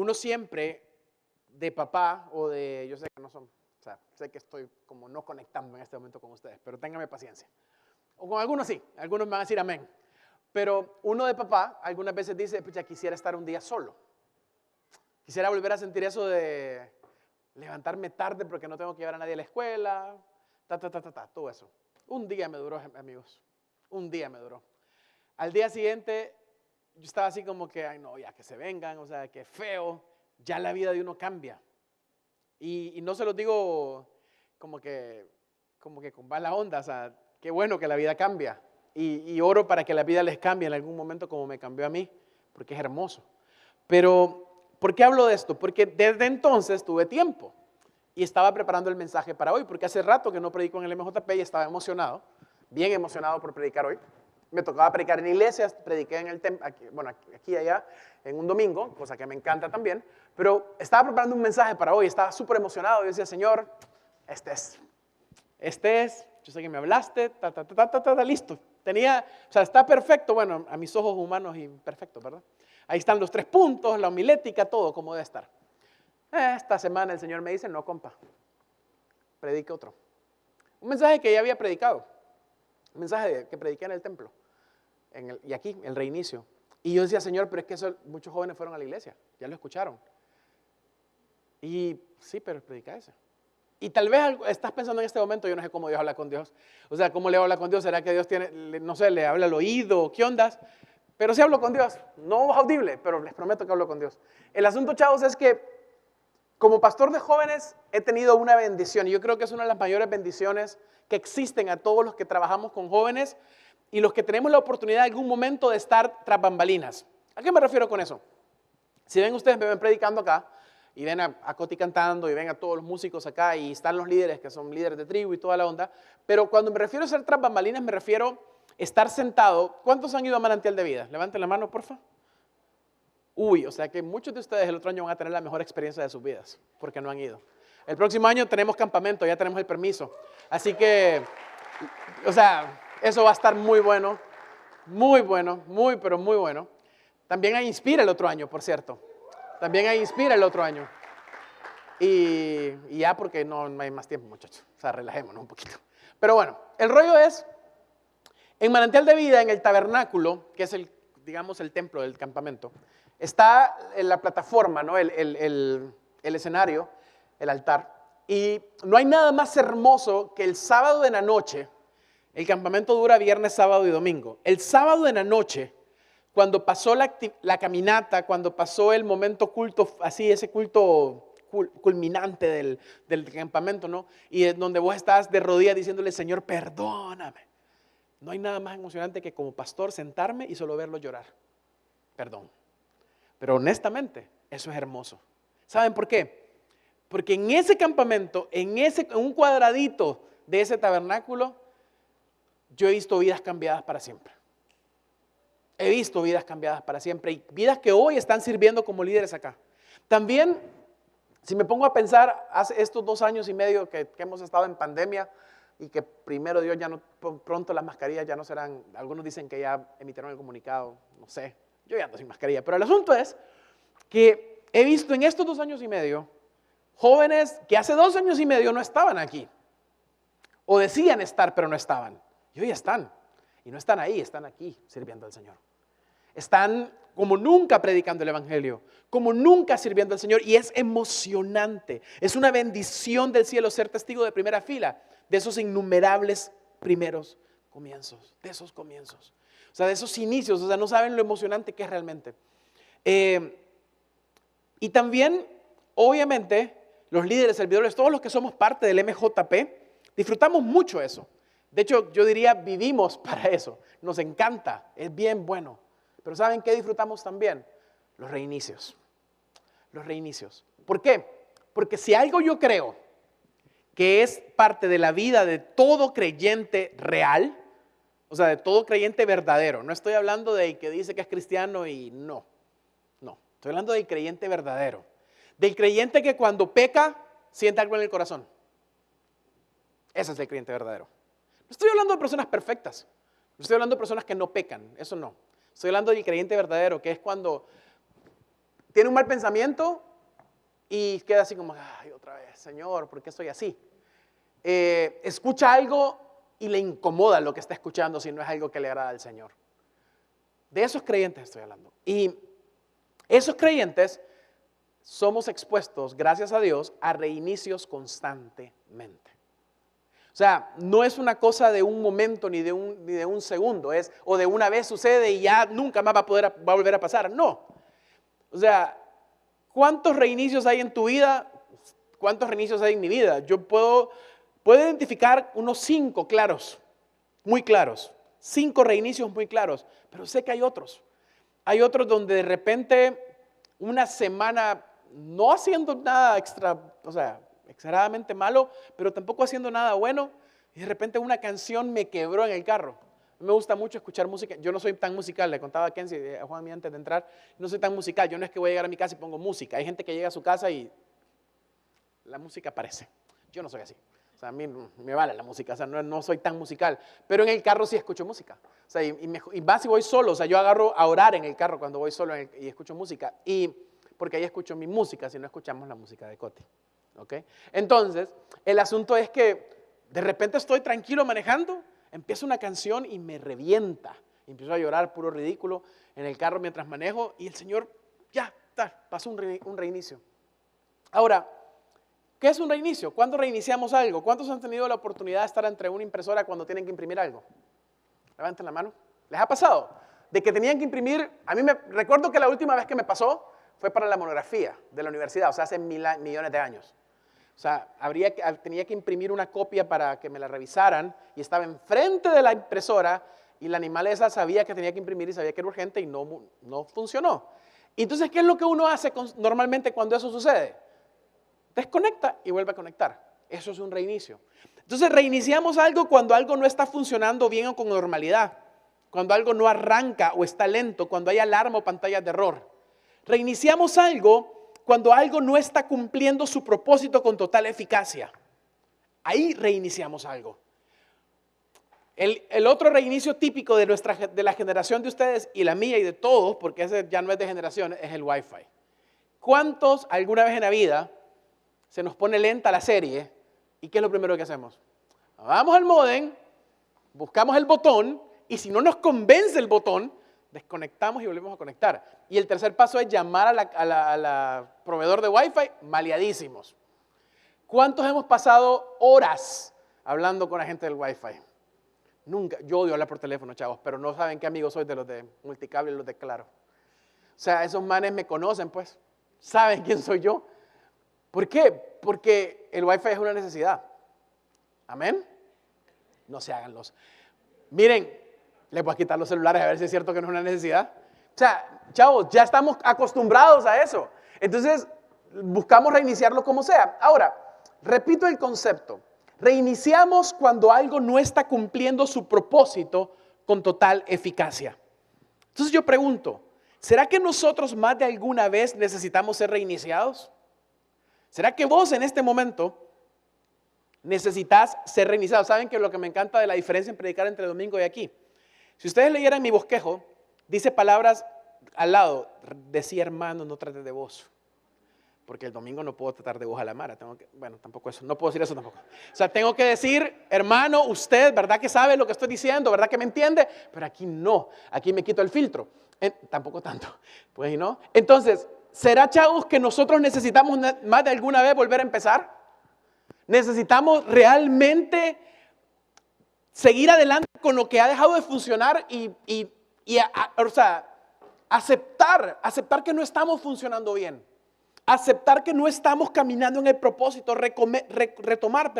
uno siempre, de papá o de, yo sé que no son, o sea, sé que estoy como no conectando en este momento con ustedes, pero ténganme paciencia. O con algunos sí, algunos me van a decir amén. Pero uno de papá algunas veces dice, pues ya quisiera estar un día solo. Quisiera volver a sentir eso de levantarme tarde porque no tengo que llevar a nadie a la escuela, todo eso. Un día me duró, amigos, un día me duró. Al día siguiente yo estaba así como que, ay no, ya que se vengan, o sea, que feo, ya la vida de uno cambia. Y no se los digo como que con mala onda, o sea, qué bueno que la vida cambia. Y oro para que la vida les cambie en algún momento como me cambió a mí, porque es hermoso. Pero, ¿por qué hablo de esto? Porque desde entonces tuve tiempo y estaba preparando el mensaje para hoy, porque hace rato que no predico en el MJP y estaba emocionado, bien emocionado por predicar hoy. Me tocaba predicar en iglesias, prediqué en el templo, bueno, aquí y allá, en un domingo, cosa que me encanta también, pero estaba preparando un mensaje para hoy, estaba súper emocionado y decía, Señor, este es, yo sé que me hablaste, listo. Tenía, o sea, está perfecto, bueno, a mis ojos humanos y perfecto, ¿verdad? Ahí están los 3 puntos, la homilética, todo como debe estar. Esta semana el Señor me dice, no, compa, predique otro. Un mensaje que ya había predicado, un mensaje que prediqué en el templo, y aquí, el reinicio. Y yo decía, Señor, pero es que muchos jóvenes fueron a la iglesia, ya lo escucharon. Y sí, pero predica ese. Y tal vez estás pensando en este momento, yo no sé cómo Dios habla con Dios. O sea, ¿cómo le habla con Dios? ¿Será que Dios tiene, no sé, le habla al oído? ¿Qué ondas? Pero sí hablo con Dios. No audible, pero les prometo que hablo con Dios. El asunto, chavos, es que como pastor de jóvenes he tenido una bendición. Y yo creo que es una de las mayores bendiciones que existen a todos los que trabajamos con jóvenes y los que tenemos la oportunidad en algún momento de estar tras bambalinas. ¿A qué me refiero con eso? Si ven ustedes, me ven predicando acá, y ven a Coti cantando, y ven a todos los músicos acá, y están los líderes que son líderes de tribu y toda la onda, pero cuando me refiero a ser tras bambalinas, me refiero a estar sentado. ¿Cuántos han ido a Manantial de Vida? Levanten la mano, porfa. Uy, o sea que muchos de ustedes el otro año van a tener la mejor experiencia de sus vidas, porque no han ido. El próximo año tenemos campamento, ya tenemos el permiso. Así que, o sea, eso va a estar muy bueno, pero muy bueno. También hay Inspira el otro año, por cierto. También hay Inspira el otro año. Y ya porque no hay más tiempo, muchachos. O sea, relajémonos un poquito. Pero bueno, el rollo es, en Manantial de Vida, en el tabernáculo, que es digamos, el templo del campamento, está en la plataforma, ¿no? el escenario, el altar. Y no hay nada más hermoso que el sábado de la noche. El campamento dura viernes, sábado y domingo. El sábado de la noche, cuando pasó la caminata, cuando pasó el momento culto, así ese culto culminante del campamento, ¿no? Y es donde vos estás de rodillas diciéndole, Señor, perdóname. No hay nada más emocionante que como pastor sentarme y solo verlo llorar. Perdón. Pero honestamente, eso es hermoso. ¿Saben por qué? Porque en ese campamento, en un cuadradito de ese tabernáculo, yo he visto vidas cambiadas para siempre. He visto vidas cambiadas para siempre y vidas que hoy están sirviendo como líderes acá. También, si me pongo a pensar, hace estos 2 años y medio que hemos estado en pandemia y que primero Dios ya no, pronto las mascarillas ya no serán, algunos dicen que ya emitieron el comunicado, no sé, yo ya ando sin mascarilla, pero el asunto es que he visto en estos 2 años y medio jóvenes que hace 2 años y medio no estaban aquí o decían estar pero no estaban y hoy están. Y no están ahí, están aquí sirviendo al Señor. Están como nunca predicando el Evangelio, como nunca sirviendo al Señor. Y es emocionante, es una bendición del cielo ser testigo de primera fila de esos innumerables primeros comienzos, de esos comienzos. O sea, de esos inicios, o sea, no saben lo emocionante que es realmente. Y también, obviamente, los líderes, servidores, todos los que somos parte del MJP, disfrutamos mucho eso. De hecho, yo diría, vivimos para eso. Nos encanta, es bien bueno. Pero ¿saben qué disfrutamos también? Los reinicios. Los reinicios. ¿Por qué? Porque si algo yo creo que es parte de la vida de todo creyente real, o sea, de todo creyente verdadero, no estoy hablando de que dice que es cristiano y no, estoy hablando del creyente verdadero. Del creyente que cuando peca, siente algo en el corazón. Ese es el creyente verdadero. No estoy hablando de personas perfectas, no estoy hablando de personas que no pecan, eso no. Estoy hablando del creyente verdadero, que es cuando tiene un mal pensamiento y queda así como, ay, otra vez, Señor, ¿por qué soy así? Escucha algo y le incomoda lo que está escuchando si no es algo que le agrada al Señor. De esos creyentes estoy hablando. Y esos creyentes somos expuestos, gracias a Dios, a reinicios constantemente. O sea, no es una cosa de un momento ni de un segundo, o de una vez sucede y ya nunca más va a volver a pasar. No. O sea, ¿cuántos reinicios hay en tu vida? ¿Cuántos reinicios hay en mi vida? Yo puedo identificar unos 5 claros, muy claros. 5 reinicios muy claros, pero sé que hay otros. Hay otros donde de repente una semana no haciendo nada exageradamente malo, pero tampoco haciendo nada bueno, y de repente una canción me quebró en el carro. Me gusta mucho escuchar música. Yo no soy tan musical, le contaba a Kenzie, a Juan antes de entrar, no soy tan musical. Yo no es que voy a llegar a mi casa y pongo música. Hay gente que llega a su casa y la música aparece. Yo no soy así. O sea, a mí me vale la música, o sea, no soy tan musical. Pero en el carro sí escucho música. O sea, y más si voy solo. O sea, yo agarro a orar en el carro cuando voy solo y escucho música. Porque ahí escucho mi música, si no escuchamos la música de Coti. ¿Okay? Entonces, el asunto es que de repente estoy tranquilo manejando, empieza una canción y me revienta. Empiezo a llorar, puro ridículo, en el carro mientras manejo y el Señor, ya, pasó un reinicio. Ahora, ¿qué es un reinicio? ¿Cuándo reiniciamos algo? ¿Cuántos han tenido la oportunidad de estar entre una impresora cuando tienen que imprimir algo? Levanten la mano. ¿Les ha pasado? De que tenían que imprimir, recuerdo que la última vez que me pasó fue para la monografía de la universidad, o sea, hace millones de años. O sea, tenía que imprimir una copia para que me la revisaran y estaba enfrente de la impresora y la animal esa sabía que tenía que imprimir y sabía que era urgente y no funcionó. Y entonces, ¿qué es lo que uno hace normalmente cuando eso sucede? Desconecta y vuelve a conectar. Eso es un reinicio. Entonces, reiniciamos algo cuando algo no está funcionando bien o con normalidad, cuando algo no arranca o está lento, cuando hay alarma o pantallas de error. Reiniciamos algo cuando algo no está cumpliendo su propósito con total eficacia. Ahí reiniciamos algo. El otro reinicio típico de la generación de ustedes y la mía y de todos, porque ese ya no es de generación, es el Wi-Fi. ¿Cuántos alguna vez en la vida se nos pone lenta la serie y qué es lo primero que hacemos? Vamos al módem, buscamos el botón y si no nos convence el botón, desconectamos y volvemos a conectar. Y el tercer paso es llamar a la proveedor de Wi-Fi, maleadísimos. ¿Cuántos hemos pasado horas hablando con la gente del Wi-Fi? Nunca. Yo odio hablar por teléfono, chavos, pero no saben qué amigo soy de los de Multicable y los de Claro. O sea, esos manes me conocen, pues. Saben quién soy yo. ¿Por qué? Porque el Wi-Fi es una necesidad. ¿Amén? No se hagan los. Miren, les voy a quitar los celulares a ver si es cierto que no es una necesidad. O sea, chavos, ya estamos acostumbrados a eso. Entonces, buscamos reiniciarlo como sea. Ahora, repito el concepto. Reiniciamos cuando algo no está cumpliendo su propósito con total eficacia. Entonces yo pregunto, ¿será que nosotros más de alguna vez necesitamos ser reiniciados? ¿Será que vos en este momento necesitas ser reiniciado? ¿Saben que lo que me encanta de la diferencia en predicar entre domingo y aquí? Si ustedes leyeran mi bosquejo, dice palabras al lado, decía hermano, no trates de vos. Porque el domingo no puedo tratar de vos a la mara. Tampoco eso, no puedo decir eso tampoco. O sea, tengo que decir, hermano, usted, ¿verdad que sabe lo que estoy diciendo? ¿Verdad que me entiende? Pero aquí no, aquí me quito el filtro. Tampoco tanto, pues no. Entonces, ¿será, chavos, que nosotros necesitamos más de alguna vez volver a empezar? ¿Necesitamos realmente seguir adelante con lo que ha dejado de funcionar o sea, aceptar que no estamos funcionando bien? Aceptar que no estamos caminando en el propósito, retomar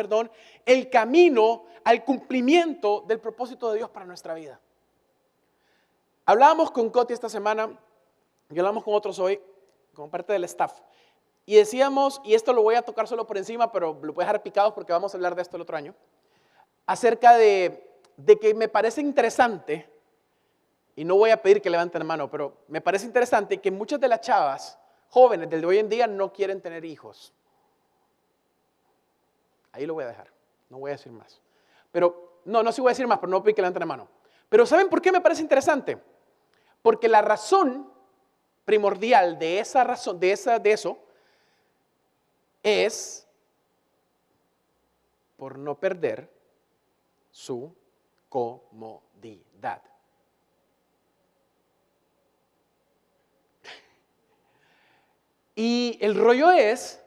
el camino al cumplimiento del propósito de Dios para nuestra vida. Hablábamos con Coti esta semana y hablamos con otros hoy, como parte del staff. Y decíamos, y esto lo voy a tocar solo por encima, pero lo voy a dejar picados porque vamos a hablar de esto el otro año, acerca de que me parece interesante, y no voy a pedir que levanten la mano, pero me parece interesante que muchas de las chavas jóvenes del de hoy en día no quieren tener hijos. Ahí lo voy a dejar, no voy a decir más. Pero, no sí voy a decir más, pero no voy a pedir que levanten la mano. Pero ¿saben por qué me parece interesante? Porque la razón primordial de esa razón, de eso, es por no perder su comodidad. Y el rollo es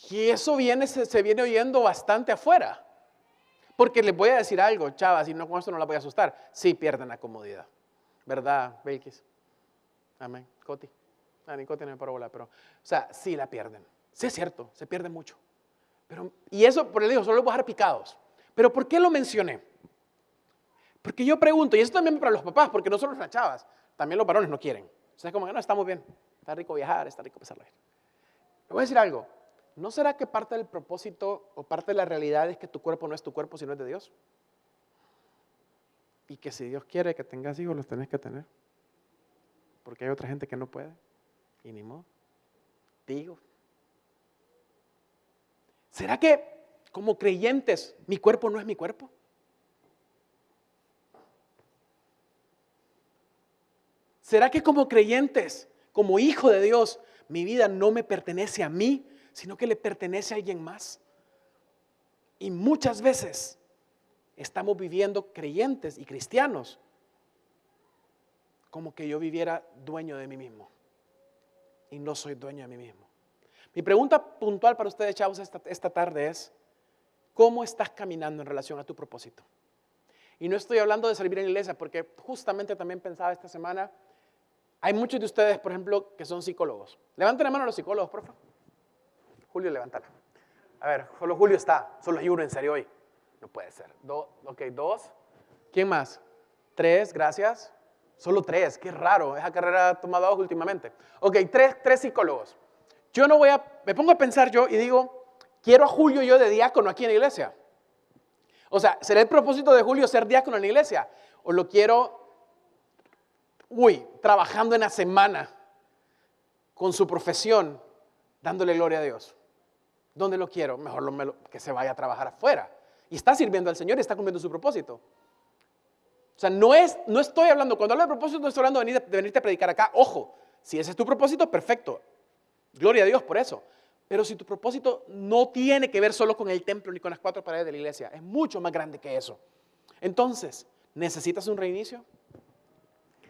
que eso se viene oyendo bastante afuera. Porque les voy a decir algo, chavas, y no con esto no la voy a asustar. Sí pierden la comodidad. ¿Verdad, Belkis? Amén. Coti. Ni Coti no me paró bola, pero, o sea, sí la pierden. Sí es cierto, se pierde mucho. Y eso, por el digo, solo los voy a dejar picados. Pero ¿por qué lo mencioné? Porque yo pregunto, y esto también para los papás, porque no solo las chavas, también los varones no quieren. O sea, es como que no, estamos bien, está rico viajar, está rico pasarla bien. Le voy a decir algo, ¿no será que parte del propósito o parte de la realidad es que tu cuerpo no es tu cuerpo, sino es de Dios? Y que si Dios quiere que tengas hijos, los tenés que tener. Porque hay otra gente que no puede. Y ni modo. Digo. ¿Será que como creyentes mi cuerpo no es mi cuerpo? ¿Será que como creyentes, como hijo de Dios, mi vida no me pertenece a mí, sino que le pertenece a alguien más? Y muchas veces estamos viviendo creyentes y cristianos como que yo viviera dueño de mí mismo. Y no soy dueño de mí mismo. Mi pregunta puntual para ustedes, chavos, esta tarde es, ¿cómo estás caminando en relación a tu propósito? Y no estoy hablando de servir en la iglesia, porque justamente también pensaba esta semana, hay muchos de ustedes, por ejemplo, que son psicólogos. Levanten la mano a los psicólogos, por favor. Julio, levántala. A ver, solo Julio está, solo hay uno en serio hoy. No puede ser. Dos. ¿Quién más? 3, gracias. Solo 3, qué raro, esa carrera ha tomado dos últimamente. Ok, tres psicólogos. Yo me pongo a pensar yo y digo, quiero a Julio yo de diácono aquí en la iglesia. O sea, ¿será el propósito de Julio ser diácono en la iglesia? ¿O lo quiero, trabajando en la semana con su profesión, dándole gloria a Dios? ¿Dónde lo quiero? Mejor que se vaya a trabajar afuera. Y está sirviendo al Señor y está cumpliendo su propósito. O sea, no estoy hablando, cuando hablo de propósito, no estoy hablando de venirte a predicar acá. Ojo, si ese es tu propósito, perfecto. Gloria a Dios por eso. Pero si tu propósito no tiene que ver solo con el templo ni con las 4 paredes de la iglesia, es mucho más grande que eso. Entonces, ¿necesitas un reinicio?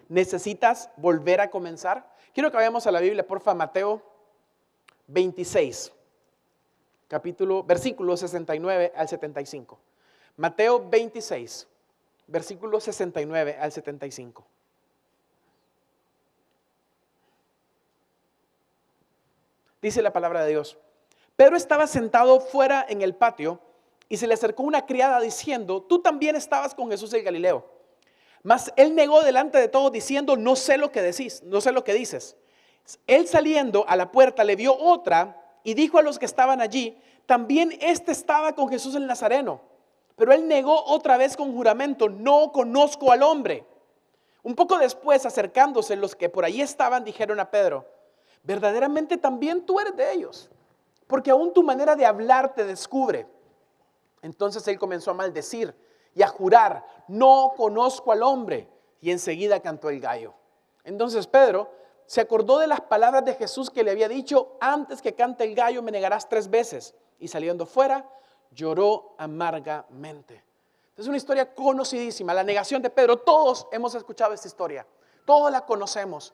¿Necesitas volver a comenzar? Quiero que vayamos a la Biblia, porfa, Mateo 26, versículos 69 al 75. Mateo 26. Versículos 69 al 75. Dice la palabra de Dios. Pedro estaba sentado fuera en el patio y se le acercó una criada diciendo, tú también estabas con Jesús el Galileo. Mas él negó delante de todos diciendo, no sé lo que decís, no sé lo que dices. Él saliendo a la puerta le vio otra y dijo a los que estaban allí, también este estaba con Jesús el Nazareno. Pero él negó otra vez con juramento, no conozco al hombre. Un poco después, acercándose, los que por allí estaban dijeron a Pedro, verdaderamente también tú eres de ellos, porque aún tu manera de hablar te descubre. Entonces él comenzó a maldecir y a jurar, no conozco al hombre. Y enseguida cantó el gallo. Entonces Pedro se acordó de las palabras de Jesús que le había dicho, antes que cante el gallo me negarás 3 veces. Y saliendo fuera, lloró amargamente. Es una historia conocidísima, la negación de Pedro. Todos hemos escuchado esta historia, todos la conocemos.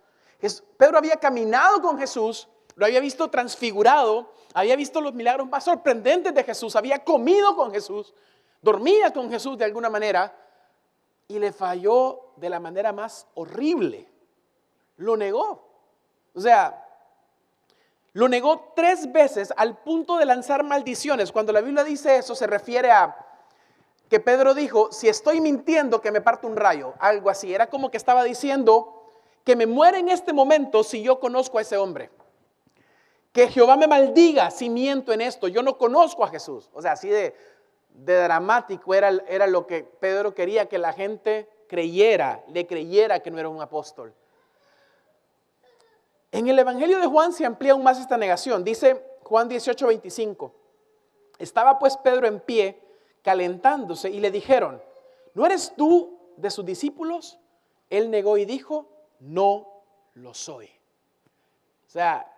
Pedro había caminado con Jesús, lo había visto transfigurado, había visto los milagros más sorprendentes de Jesús, había comido con Jesús, dormía con Jesús de alguna manera y le falló de la manera más horrible. Lo negó. O sea, lo negó 3 veces al punto de lanzar maldiciones. Cuando la Biblia dice eso, se refiere a que Pedro dijo, si estoy mintiendo, que me parte un rayo. Algo así. Era como que estaba diciendo que me muera en este momento si yo conozco a ese hombre. Que Jehová me maldiga si miento en esto. Yo no conozco a Jesús. O sea, así de dramático era lo que Pedro quería que la gente le creyera que no era un apóstol. En el Evangelio de Juan se amplía aún más esta negación. Dice Juan 18:25. Estaba pues Pedro en pie, calentándose, y le dijeron, ¿no eres tú de sus discípulos? él negó y dijo, no lo soy. O sea,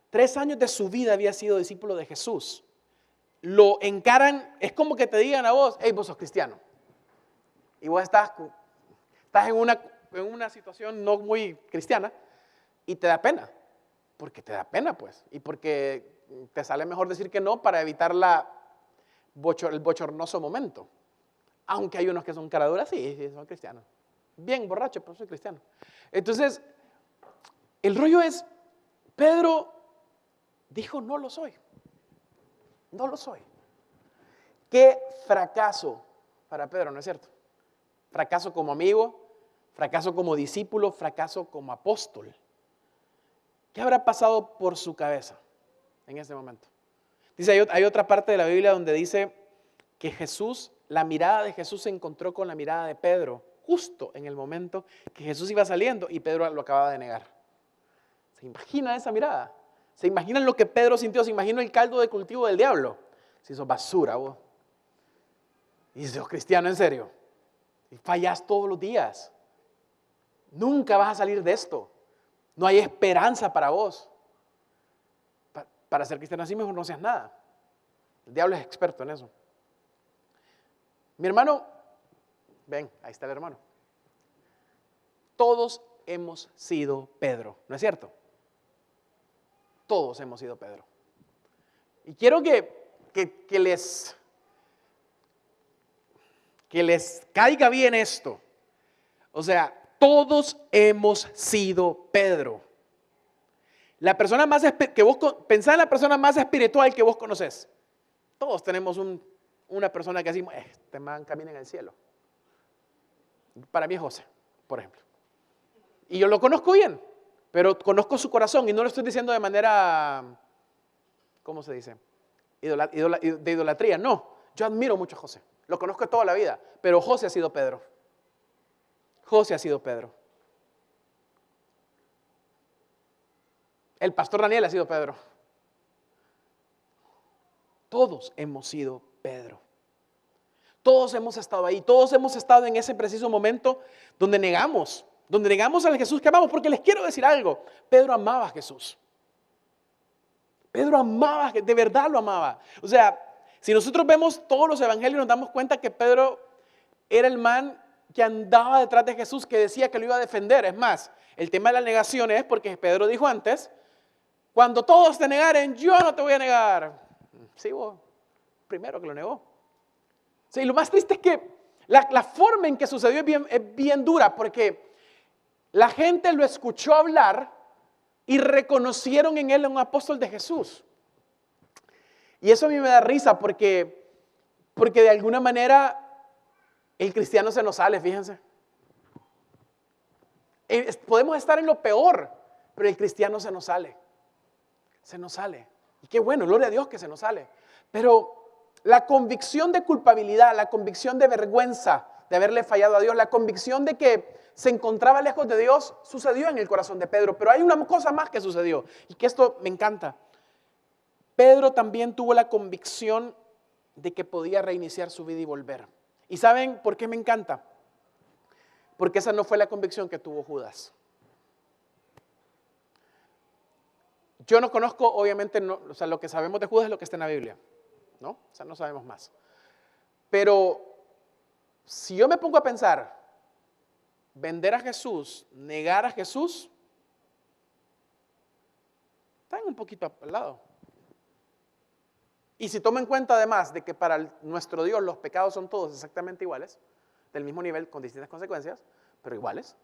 3 años de su vida había sido discípulo de Jesús. Lo encaran, es como que te digan a vos, hey, vos sos cristiano. Y vos estás en una situación no muy cristiana y te da pena. Porque te da pena, pues. Y porque te sale mejor decir que no para evitar el bochornoso momento. Aunque hay unos que son caraduras, sí, son cristianos. Bien borracho, pero soy cristiano. Entonces, el rollo es, Pedro dijo, no lo soy. No lo soy. Qué fracaso para Pedro, ¿no es cierto? Fracaso como amigo, fracaso como discípulo, fracaso como apóstol. ¿Qué habrá pasado por su cabeza en ese momento? Dice, hay otra parte de la Biblia donde dice que la mirada de Jesús se encontró con la mirada de Pedro, justo en el momento que Jesús iba saliendo y Pedro lo acababa de negar. ¿Se imagina esa mirada? ¿Se imaginan lo que Pedro sintió? ¿Se imagina el caldo de cultivo del diablo? Si sos basura vos. Y sos cristiano en serio. Y fallas todos los días. Nunca vas a salir de esto. No hay esperanza para vos. Para ser cristiano así mejor no seas nada. El diablo es experto en eso. Mi hermano, ven, ahí está el hermano. Todos hemos sido Pedro, ¿no es cierto? Todos hemos sido Pedro. Y quiero que les caiga bien esto. O sea, todos hemos sido Pedro. La persona más pensá en la persona más espiritual que vos conoces. Todos tenemos una persona que decimos, este man camina en el cielo. Para mí es José, por ejemplo. Y yo lo conozco bien, pero conozco su corazón y no lo estoy diciendo de manera, ¿cómo se dice? De idolatría. No, yo admiro mucho a José. Lo conozco toda la vida, pero José ha sido Pedro. José ha sido Pedro. El pastor Daniel ha sido Pedro. Todos hemos sido Pedro. Todos hemos estado ahí. Todos hemos estado en ese preciso momento donde negamos al Jesús que amamos. Porque les quiero decir algo. Pedro amaba a Jesús. Pedro amaba, de verdad lo amaba. O sea, si nosotros vemos todos los evangelios nos damos cuenta que Pedro era el man que andaba detrás de Jesús, que decía que lo iba a defender. Es más, el tema de la negación es porque Pedro dijo antes, cuando todos te negaren, yo no te voy a negar. Sí, vos, primero que lo negó. Sí, y lo más triste es que la forma en que sucedió es bien dura, porque la gente lo escuchó hablar y reconocieron en él a un apóstol de Jesús. Y eso a mí me da risa porque de alguna manera el cristiano se nos sale, fíjense. Podemos estar en lo peor, pero el cristiano se nos sale. Se nos sale. Y qué bueno, gloria a Dios que se nos sale. Pero la convicción de culpabilidad, la convicción de vergüenza de haberle fallado a Dios, la convicción de que se encontraba lejos de Dios, sucedió en el corazón de Pedro. Pero hay una cosa más que sucedió y que esto me encanta. Pedro también tuvo la convicción de que podía reiniciar su vida y volver. ¿Y saben por qué me encanta? Porque esa no fue la convicción que tuvo Judas. Yo no conozco, obviamente, o sea, lo que sabemos de Judas es lo que está en la Biblia, ¿no? O sea, no sabemos más. Pero si yo me pongo a pensar, vender a Jesús, negar a Jesús, están un poquito al lado. Y si tomo en cuenta además de que para nuestro Dios los pecados son todos exactamente iguales, del mismo nivel, con distintas consecuencias, pero iguales,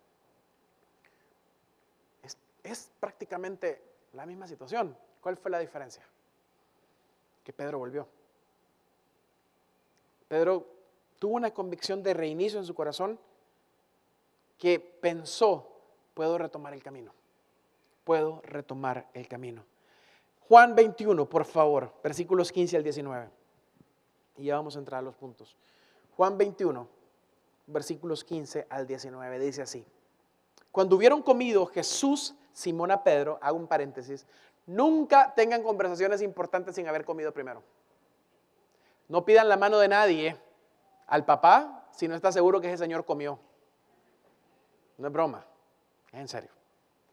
es prácticamente la misma situación. ¿Cuál fue la diferencia? Que Pedro volvió. Pedro tuvo una convicción de reinicio en su corazón que pensó, puedo retomar el camino. Puedo retomar el camino. Juan 21, por favor, versículos 15 al 19. Y ya vamos a entrar a los puntos. Juan 21, versículos 15 al 19, dice así. Cuando hubieron comido, Jesús, Simón a Pedro, hago un paréntesis, nunca tengan conversaciones importantes sin haber comido primero. No pidan la mano de nadie al papá si no está seguro que ese señor comió. No es broma, es en serio.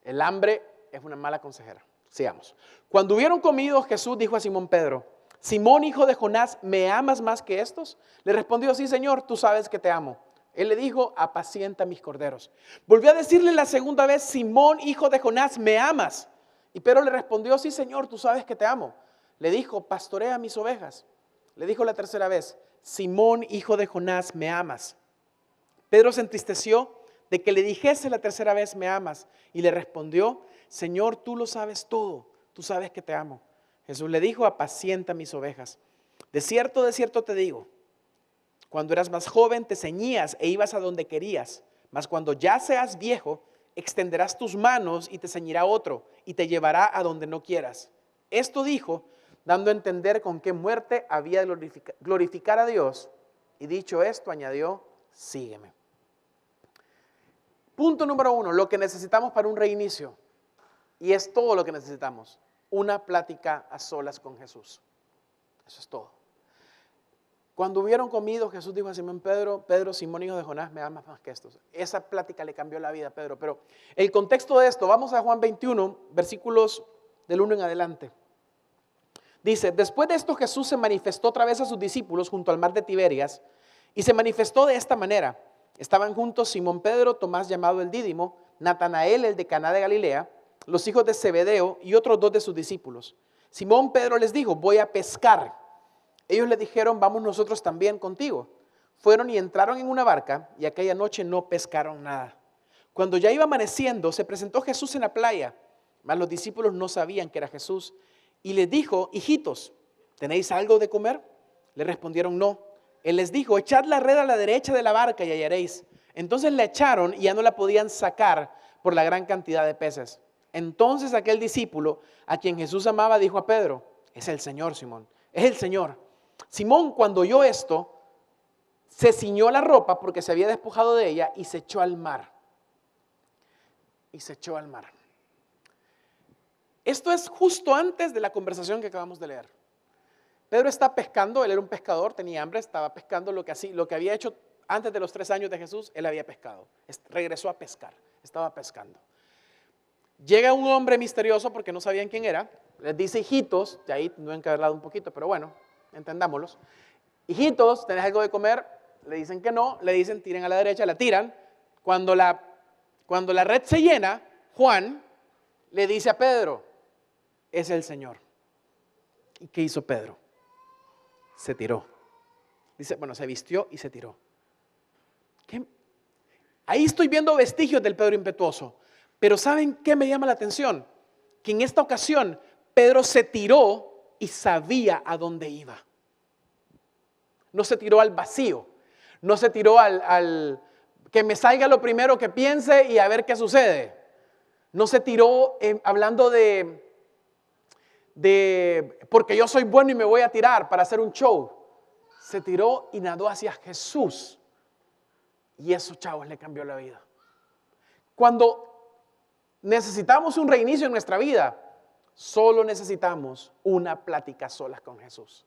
El hambre es una mala consejera. Sigamos. Cuando hubieron comido, Jesús dijo a Simón Pedro: Simón, hijo de Jonás, ¿me amas más que estos? Le respondió: sí, Señor, tú sabes que te amo. Él le dijo: apacienta mis corderos. Volvió a decirle la segunda vez: Simón, hijo de Jonás, ¿me amas? Y Pedro le respondió: sí, Señor, tú sabes que te amo. Le dijo: pastorea mis ovejas. Le dijo la tercera vez: Simón, hijo de Jonás, ¿me amas? Pedro se entristeció de que le dijese la tercera vez: me amas. Y le respondió: Señor, tú lo sabes todo, tú sabes que te amo. Jesús le dijo: apacienta mis ovejas. De cierto te digo, cuando eras más joven te ceñías e ibas a donde querías, mas cuando ya seas viejo, extenderás tus manos y te ceñirá otro y te llevará a donde no quieras. Esto dijo, dando a entender con qué muerte había de glorificar a Dios. Y dicho esto, añadió: sígueme. Punto número 1, lo que necesitamos para un reinicio. Y es todo lo que necesitamos: una plática a solas con Jesús. Eso es todo. Cuando hubieron comido, Jesús dijo a Simón Pedro: Pedro, Simón, hijo de Jonás, ¿me amas más que estos? Esa plática le cambió la vida a Pedro. Pero el contexto de esto, vamos a Juan 21, versículos del 1 en adelante. Dice: después de esto Jesús se manifestó otra vez a sus discípulos junto al mar de Tiberias, y se manifestó de esta manera. Estaban juntos Simón Pedro, Tomás llamado el Dídimo, Natanael el de Caná de Galilea, los hijos de Zebedeo y otros 2 de sus discípulos. Simón Pedro les dijo: voy a pescar. Ellos le dijeron: vamos nosotros también contigo. Fueron y entraron en una barca, y aquella noche no pescaron nada. Cuando ya iba amaneciendo, se presentó Jesús en la playa, mas los discípulos no sabían que era Jesús. Y les dijo: hijitos, ¿tenéis algo de comer? Le respondieron: no. Él les dijo: echad la red a la derecha de la barca y hallaréis. Entonces la echaron y ya no la podían sacar por la gran cantidad de peces. Entonces aquel discípulo a quien Jesús amaba dijo a Pedro: es el Señor, Simón, es el Señor. Simón, cuando oyó esto, se ciñó la ropa porque se había despojado de ella y se echó al mar. Esto es justo antes de la conversación que acabamos de leer. Pedro está pescando, él era un pescador, tenía hambre, estaba pescando lo que había hecho antes de los 3 años de Jesús, él había pescado. Regresó a pescar, estaba pescando. Llega un hombre misterioso porque no sabían quién era, les dice: hijitos, de ahí tuvieron que haber hablado un poquito, pero bueno, entendámoslos. Hijitos, ¿tenés algo de comer? Le dicen que no, le dicen: tiren a la derecha, la tiran. Cuando la red se llena, Juan le dice a Pedro: es el Señor. ¿Y qué hizo Pedro? Se tiró. Dice, se vistió y se tiró. ¿Qué? Ahí estoy viendo vestigios del Pedro impetuoso. Pero ¿saben qué me llama la atención? Que en esta ocasión Pedro se tiró y sabía a dónde iba. No se tiró al vacío. No se tiró al que me salga lo primero que piense y a ver qué sucede. No se tiró hablando de porque yo soy bueno y me voy a tirar para hacer un show. Se tiró y nadó hacia Jesús. Y eso, chavos, le cambió la vida. Cuando necesitamos un reinicio en nuestra vida, solo necesitamos una plática solas con Jesús.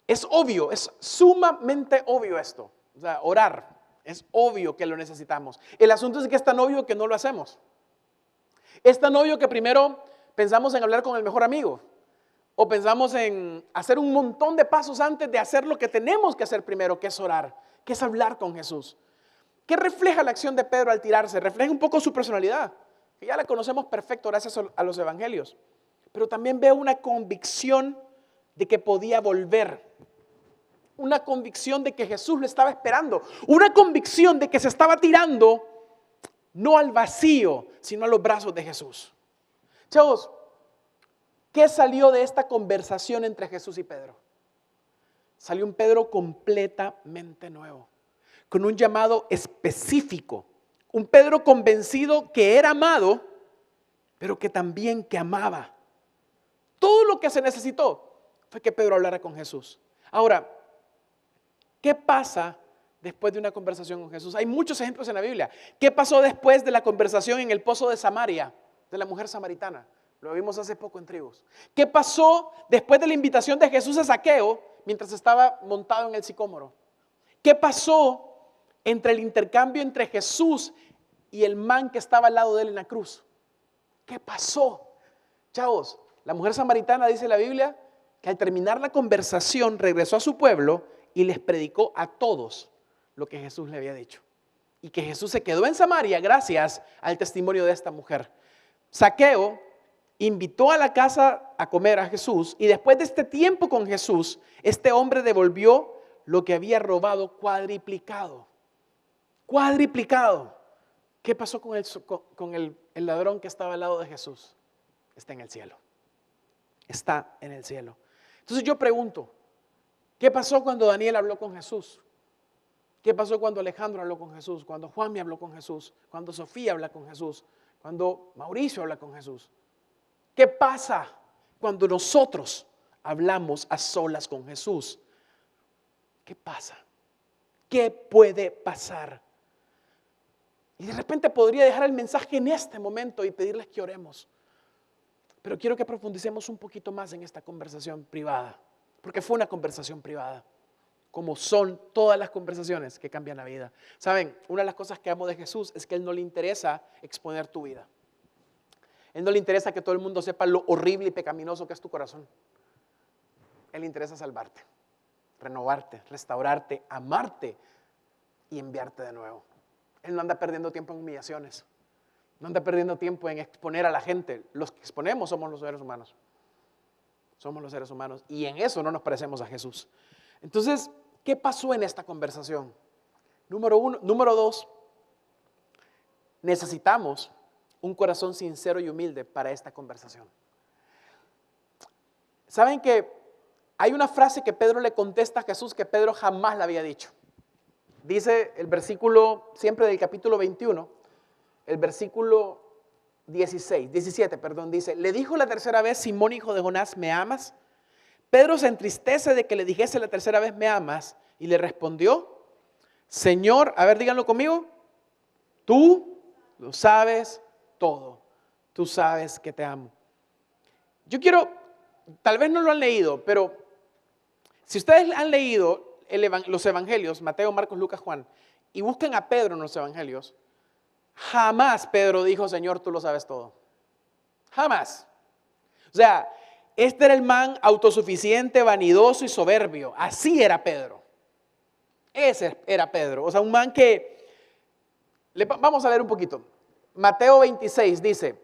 Es obvio, es sumamente obvio esto. O sea, orar, es obvio que lo necesitamos. El asunto es que es tan obvio que no lo hacemos. Es tan obvio que primero pensamos en hablar con el mejor amigo, o pensamos en hacer un montón de pasos antes de hacer lo que tenemos que hacer primero, que es orar, que es hablar con Jesús. ¿Qué refleja la acción de Pedro al tirarse? Refleja un poco su personalidad, que ya la conocemos perfecto gracias a los evangelios, pero también veo una convicción de que podía volver, una convicción de que Jesús lo estaba esperando, una convicción de que se estaba tirando no al vacío, sino a los brazos de Jesús. Chavos, ¿qué salió de esta conversación entre Jesús y Pedro? Salió un Pedro completamente nuevo, con un llamado específico. Un Pedro convencido que era amado, pero que también que amaba. Todo lo que se necesitó fue que Pedro hablara con Jesús. Ahora, ¿qué pasa después de una conversación con Jesús? Hay muchos ejemplos en la Biblia. ¿Qué pasó después de la conversación en el pozo de Samaria? De la mujer samaritana, lo vimos hace poco en Tribus. ¿Qué pasó después de la invitación de Jesús a Zaqueo mientras estaba montado en el sicómoro? ¿Qué pasó entre el intercambio entre Jesús y el man que estaba al lado de él en la cruz. ¿Qué pasó? Chavos, la mujer samaritana, dice la Biblia, que al terminar la conversación regresó a su pueblo y les predicó a todos lo que Jesús le había dicho. Y que Jesús se quedó en Samaria gracias al testimonio de esta mujer. Zaqueo invitó a la casa a comer a Jesús y después de este tiempo con Jesús, este hombre devolvió lo que había robado cuadriplicado. Cuadriplicado. ¿Qué pasó con el ladrón que estaba al lado de Jesús? Está en el cielo. Está en el cielo. Entonces yo pregunto, ¿qué pasó cuando Daniel habló con Jesús? ¿Qué pasó cuando Alejandro habló con Jesús? Cuando Juan me habló con Jesús? Cuando Sofía habla con Jesús? Cuando Mauricio habla con Jesús? ¿Qué pasa cuando nosotros hablamos a solas con Jesús? ¿Qué pasa? ¿Qué puede pasar? Y de repente podría dejar el mensaje en este momento y pedirles que oremos. Pero quiero que profundicemos un poquito más en esta conversación privada, porque fue una conversación privada, como son todas las conversaciones que cambian la vida. Saben, una de las cosas que amo de Jesús es que a Él no le interesa exponer tu vida. A Él no le interesa que todo el mundo sepa lo horrible y pecaminoso que es tu corazón. A Él le interesa salvarte, renovarte, restaurarte, amarte y enviarte de nuevo. Él no anda perdiendo tiempo en humillaciones. No anda perdiendo tiempo en exponer a la gente. Los que exponemos somos los seres humanos. Somos los seres humanos. Y en eso no nos parecemos a Jesús. Entonces, ¿qué pasó en esta conversación? Número dos, necesitamos un corazón sincero y humilde para esta conversación. ¿Saben que hay una frase que Pedro le contesta a Jesús que Pedro jamás le había dicho? Dice el versículo siempre del capítulo 21, el versículo 17, dice, le dijo la tercera vez, Simón, hijo de Jonás, ¿me amas? Pedro se entristece de que le dijese la tercera vez, ¿me amas? Y le respondió, Señor, a ver, díganlo conmigo, tú lo sabes todo, tú sabes que te amo. Yo quiero, tal vez no lo han leído, pero si ustedes han leído los evangelios, Mateo, Marcos, Lucas, Juan, y buscan a Pedro en los evangelios, jamás Pedro dijo, Señor, tú lo sabes todo. Jamás. O sea, este era el man autosuficiente, vanidoso y soberbio. Así era Pedro. Ese era Pedro. O sea, un man que... Vamos a leer un poquito. Mateo 26 dice,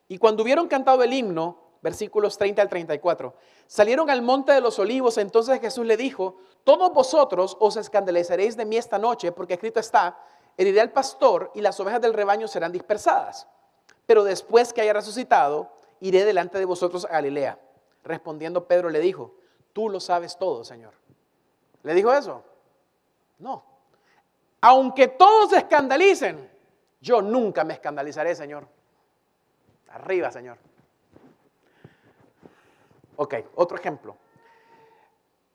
y cuando hubieron cantado el himno, versículos 30 al 34, salieron al monte de los olivos, entonces Jesús le dijo, todos vosotros os escandalizaréis de mí esta noche, porque escrito está, heriré al pastor y las ovejas del rebaño serán dispersadas. Pero después que haya resucitado, iré delante de vosotros a Galilea. Respondiendo Pedro le dijo, tú lo sabes todo, Señor. ¿Le dijo eso? No. Aunque todos se escandalicen, yo nunca me escandalizaré, Señor. Arriba, Señor. Ok, otro ejemplo.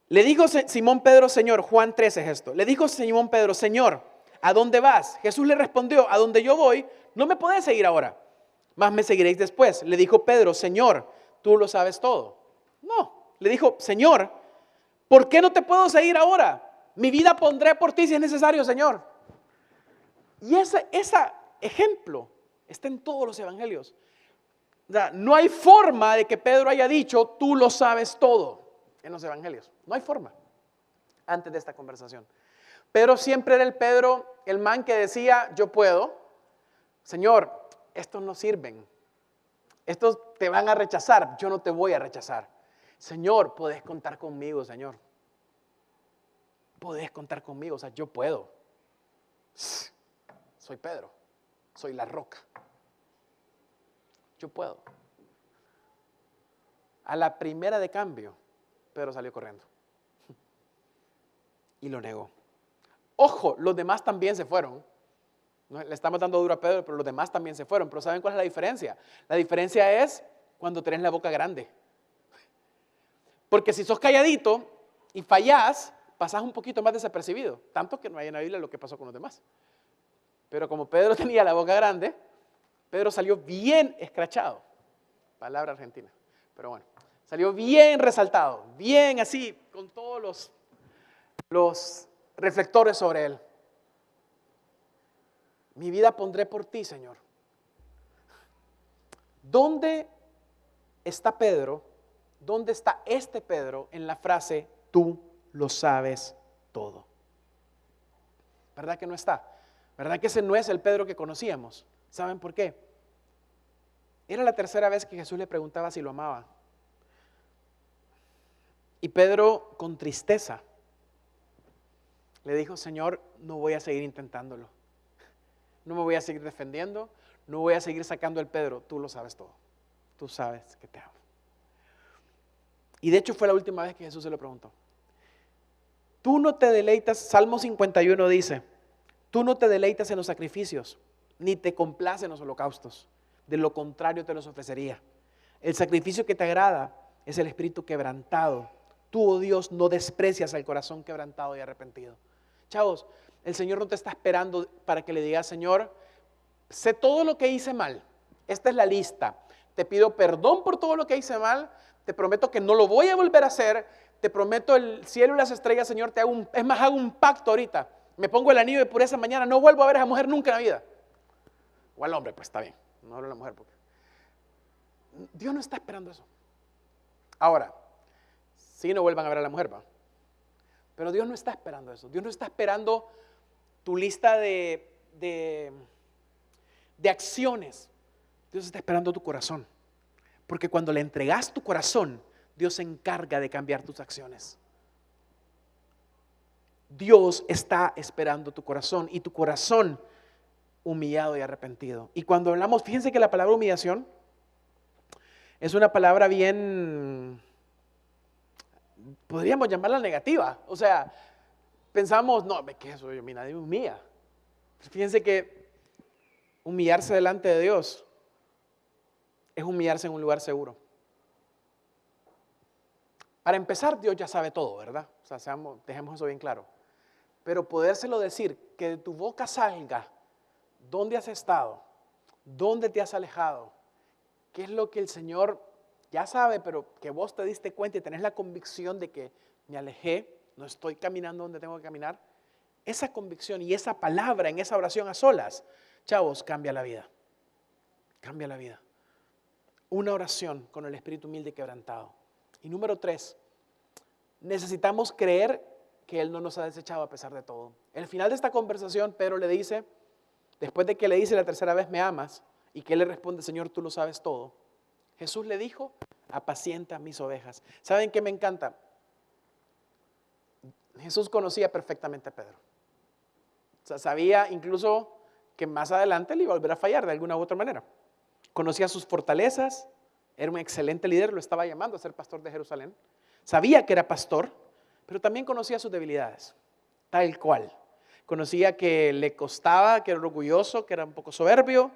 Le dijo Simón Pedro, Señor, Juan 13 es esto. Le dijo Simón Pedro, Señor, ¿a dónde vas? Jesús le respondió, a donde yo voy, no me podés seguir ahora, mas me seguiréis después. Le dijo Pedro, Señor, tú lo sabes todo. No, le dijo, Señor, ¿por qué no te puedo seguir ahora? Mi vida pondré por ti si es necesario, Señor. Y ese ejemplo está en todos los evangelios. O sea, no hay forma de que Pedro haya dicho, tú lo sabes todo en los evangelios. No hay forma antes de esta conversación. Pedro siempre era el man que decía, yo puedo. Señor, estos no sirven. Estos te van a rechazar, yo no te voy a rechazar. Señor, podés contar conmigo, Señor. Podés contar conmigo, o sea, yo puedo. Soy Pedro, soy la roca. Yo puedo. A la primera de cambio, Pedro salió corriendo. Y lo negó. Ojo, los demás también se fueron. Le estamos dando duro a Pedro, pero los demás también se fueron. Pero ¿saben cuál es la diferencia? La diferencia es cuando tenés la boca grande. Porque si sos calladito y fallás, pasás un poquito más desapercibido. Tanto que no hay en la Biblia lo que pasó con los demás. Pero como Pedro tenía la boca grande, Pedro salió bien escrachado. Palabra argentina. Pero bueno, salió bien resaltado, bien así, con todos los reflectores sobre él. Mi vida pondré por ti, Señor. ¿Dónde está Pedro? ¿Dónde está este Pedro en la frase, tú lo sabes todo? ¿Verdad que no está? ¿Verdad que ese no es el Pedro que conocíamos? ¿Saben por qué? Era la tercera vez que Jesús le preguntaba si lo amaba. Y Pedro, con tristeza, le dijo, Señor, no voy a seguir intentándolo. No me voy a seguir defendiendo, no voy a seguir sacando el Pedro. Tú lo sabes todo. Tú sabes que te amo. Y de hecho fue la última vez que Jesús se lo preguntó. Tú no te deleitas, Salmo 51 dice, tú no te deleitas en los sacrificios, ni te complaces en los holocaustos. De lo contrario te los ofrecería. El sacrificio que te agrada es el espíritu quebrantado. Tú, oh Dios, no desprecias al corazón quebrantado y arrepentido. Chavos, el Señor no te está esperando para que le digas, Señor, sé todo lo que hice mal. Esta es la lista. Te pido perdón por todo lo que hice mal. Te prometo que no lo voy a volver a hacer. Te prometo el cielo y las estrellas, Señor. Hago un pacto ahorita. Me pongo el anillo de pureza mañana. No vuelvo a ver a esa mujer nunca en la vida. O al hombre, pues está bien. No hablo de la mujer. Porque Dios no está esperando eso. Ahora, sí, no vuelvan a ver a la mujer, ¿va? Pero Dios no está esperando eso. Dios no está esperando tu lista de acciones. Dios está esperando tu corazón. Porque cuando le entregas tu corazón, Dios se encarga de cambiar tus acciones. Dios está esperando tu corazón y tu corazón humillado y arrepentido. Y cuando hablamos, fíjense que la palabra humillación es una palabra bien, podríamos llamarla negativa. O sea, pensamos, no, ¿qué es eso? A mí nadie me humilla. Fíjense que humillarse delante de Dios es humillarse en un lugar seguro. Para empezar, Dios ya sabe todo, ¿verdad? O sea, dejemos eso bien claro. Pero podérselo decir, que de tu boca salga, ¿dónde has estado? ¿Dónde te has alejado? ¿Qué es lo que el Señor ya sabe, pero que vos te diste cuenta y tenés la convicción de que me alejé, no estoy caminando donde tengo que caminar? Esa convicción y esa palabra en esa oración a solas, chavos, cambia la vida. Cambia la vida. Una oración con el espíritu humilde y quebrantado. Y número 3, necesitamos creer que Él no nos ha desechado a pesar de todo. En el final de esta conversación, Pedro le dice, después de que le dice la tercera vez, ¿me amas? Y que él le responde, Señor, tú lo sabes todo. Jesús le dijo, apacienta mis ovejas. ¿Saben qué me encanta? Jesús conocía perfectamente a Pedro. O sea, sabía incluso que más adelante le iba a volver a fallar de alguna u otra manera. Conocía sus fortalezas, era un excelente líder, lo estaba llamando a ser pastor de Jerusalén. Sabía que era pastor, pero también conocía sus debilidades, tal cual. Conocía que le costaba, que era orgulloso, que era un poco soberbio.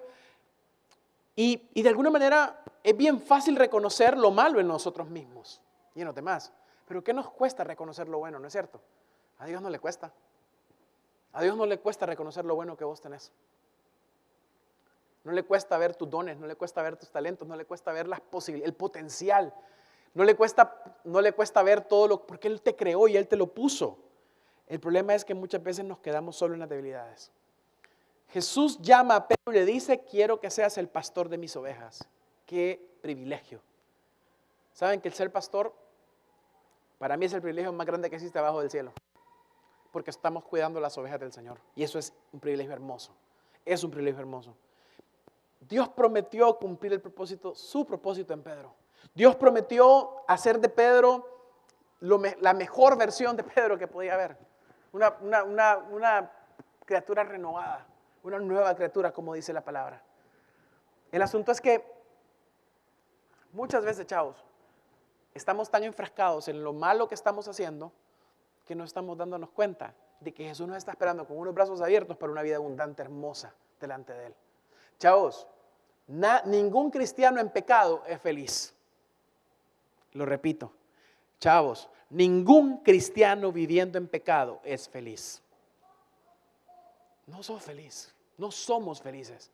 Y de alguna manera es bien fácil reconocer lo malo en nosotros mismos y en los demás. Pero ¿qué nos cuesta reconocer lo bueno, no es cierto? A Dios no le cuesta. A Dios no le cuesta reconocer lo bueno que vos tenés. No le cuesta ver tus dones, no le cuesta ver tus talentos, no le cuesta ver las posibilidades, el potencial. No le cuesta ver todo lo, porque Él te creó y Él te lo puso. El problema es que muchas veces nos quedamos solo en las debilidades. Jesús llama a Pedro y le dice, quiero que seas el pastor de mis ovejas. Qué privilegio. ¿Saben que el ser pastor, para mí es el privilegio más grande que existe abajo del cielo? Porque estamos cuidando las ovejas del Señor. Y eso es un privilegio hermoso. Es un privilegio hermoso. Dios prometió cumplir el propósito, su propósito en Pedro. Dios prometió hacer de Pedro la mejor versión de Pedro que podía haber. Una criatura renovada, una nueva criatura, como dice la palabra. El asunto es que muchas veces, chavos, estamos tan enfrascados en lo malo que estamos haciendo que no estamos dándonos cuenta de que Jesús nos está esperando con unos brazos abiertos para una vida abundante, hermosa, delante de Él. Chavos, ningún cristiano en pecado es feliz. Lo repito, chavos, ningún cristiano viviendo en pecado es feliz. No sos feliz, no somos felices.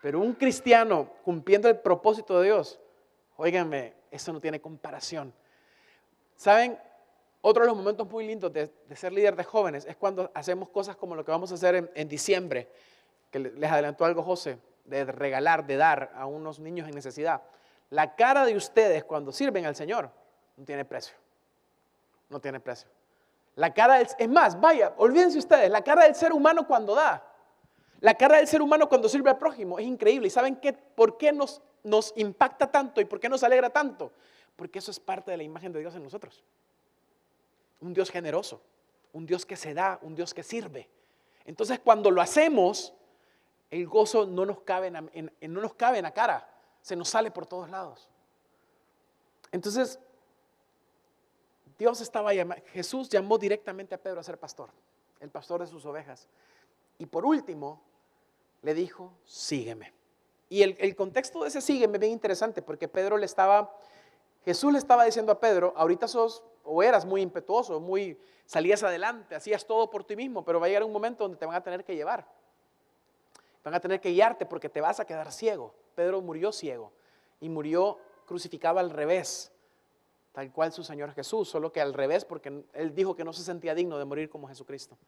Pero un cristiano cumpliendo el propósito de Dios, óiganme, eso no tiene comparación. ¿Saben? Otro de los momentos muy lindos de ser líder de jóvenes es cuando hacemos cosas como lo que vamos a hacer en diciembre, que les adelantó algo José, de regalar, de dar a unos niños en necesidad. La cara de ustedes cuando sirven al Señor no tiene precio. No tiene precio. La cara es más, vaya, olvídense ustedes, la cara del ser humano cuando da, la cara del ser humano cuando sirve al prójimo es increíble. ¿Y saben qué? ¿Por qué nos impacta tanto y por qué nos alegra tanto? Porque eso es parte de la imagen de Dios en nosotros. Un Dios generoso, un Dios que se da, un Dios que sirve. Entonces cuando lo hacemos, el gozo no nos cabe no nos cabe en la cara, se nos sale por todos lados. Entonces, Jesús llamó directamente a Pedro a ser pastor, el pastor de sus ovejas. Y por último, le dijo, sígueme. Y el contexto de ese sígueme es bien interesante, porque Jesús le estaba diciendo a Pedro, ahorita eras muy impetuoso, salías adelante, hacías todo por ti mismo, pero va a llegar un momento donde te van a tener que llevar. Van a tener que guiarte porque te vas a quedar ciego. Pedro murió ciego y murió crucificado al revés, tal cual su Señor Jesús, solo que al revés porque él dijo que no se sentía digno de morir como Jesucristo.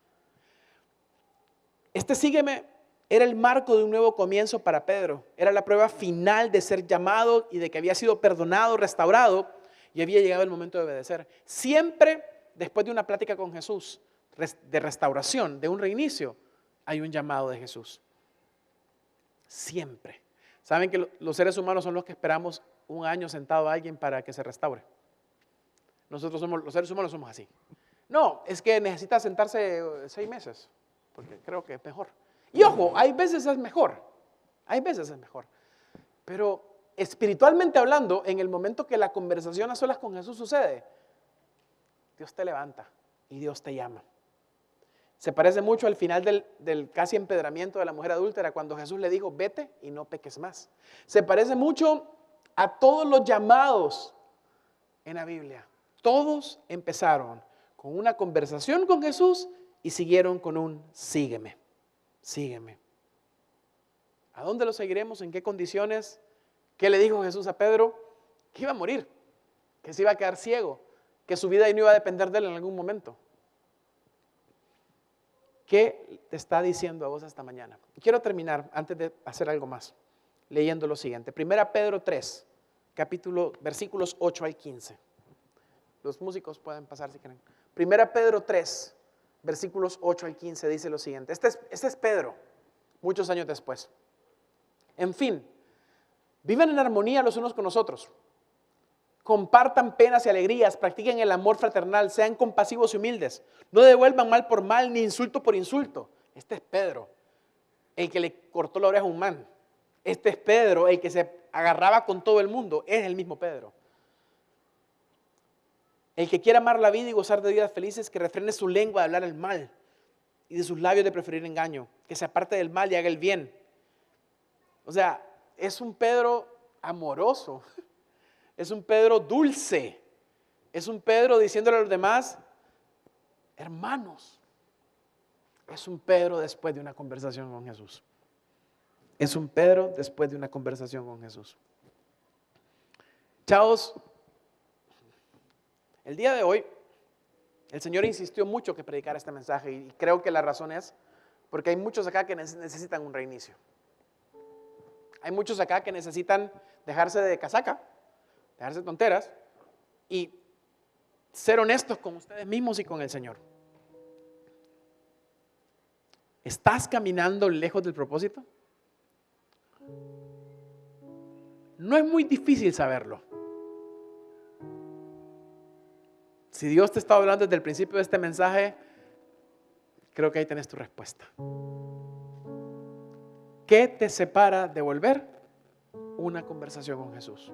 Este sígueme era el marco de un nuevo comienzo para Pedro. Era la prueba final de ser llamado y de que había sido perdonado, restaurado y había llegado el momento de obedecer. Siempre después de una plática con Jesús, de restauración, de un reinicio, hay un llamado de Jesús. Siempre. ¿Saben que los seres humanos son los que esperamos un año sentado a alguien para que se restaure? Los seres humanos somos así. No, es que necesita sentarse 6 meses, porque creo que es mejor. Y ojo, hay veces es mejor. Pero espiritualmente hablando, en el momento que la conversación a solas con Jesús sucede, Dios te levanta y Dios te llama. Se parece mucho al final del casi empedramiento de la mujer adúltera, cuando Jesús le dijo, vete y no peques más. Se parece mucho a todos los llamados en la Biblia. Todos empezaron con una conversación con Jesús y siguieron con un sígueme, sígueme. ¿A dónde lo seguiremos? ¿En qué condiciones? ¿Qué le dijo Jesús a Pedro? Que iba a morir, que se iba a quedar ciego, que su vida no iba a depender de él en algún momento. ¿Qué te está diciendo a vos esta mañana? Quiero terminar, antes de hacer algo más, leyendo lo siguiente. 1 Pedro 3, versículos 8 al 15. Los músicos pueden pasar si quieren. 1 Pedro 3, versículos 8 al 15 dice lo siguiente. Este es Pedro, muchos años después. En fin, vivan en armonía los unos con los otros. Compartan penas y alegrías, practiquen el amor fraternal, sean compasivos y humildes. No devuelvan mal por mal ni insulto por insulto. Este es Pedro, el que le cortó la oreja a un man. Este es Pedro, el que se agarraba con todo el mundo. Es el mismo Pedro. El que quiera amar la vida y gozar de vidas felices, que refrene su lengua de hablar el mal y de sus labios de preferir engaño. Que se aparte del mal y haga el bien. O sea, es un Pedro amoroso. Es un Pedro dulce. Es un Pedro diciéndole a los demás, hermanos. Es un Pedro después de una conversación con Jesús. Es un Pedro después de una conversación con Jesús. Chavos, el día de hoy, el Señor insistió mucho que predicara este mensaje y creo que la razón es porque hay muchos acá que necesitan un reinicio. Hay muchos acá que necesitan dejarse de casaca, dejarse de tonteras y ser honestos con ustedes mismos y con el Señor. ¿Estás caminando lejos del propósito? No es muy difícil saberlo. Si Dios te está hablando desde el principio de este mensaje, creo que ahí tenés tu respuesta. ¿Qué te separa de volver? Una conversación con Jesús.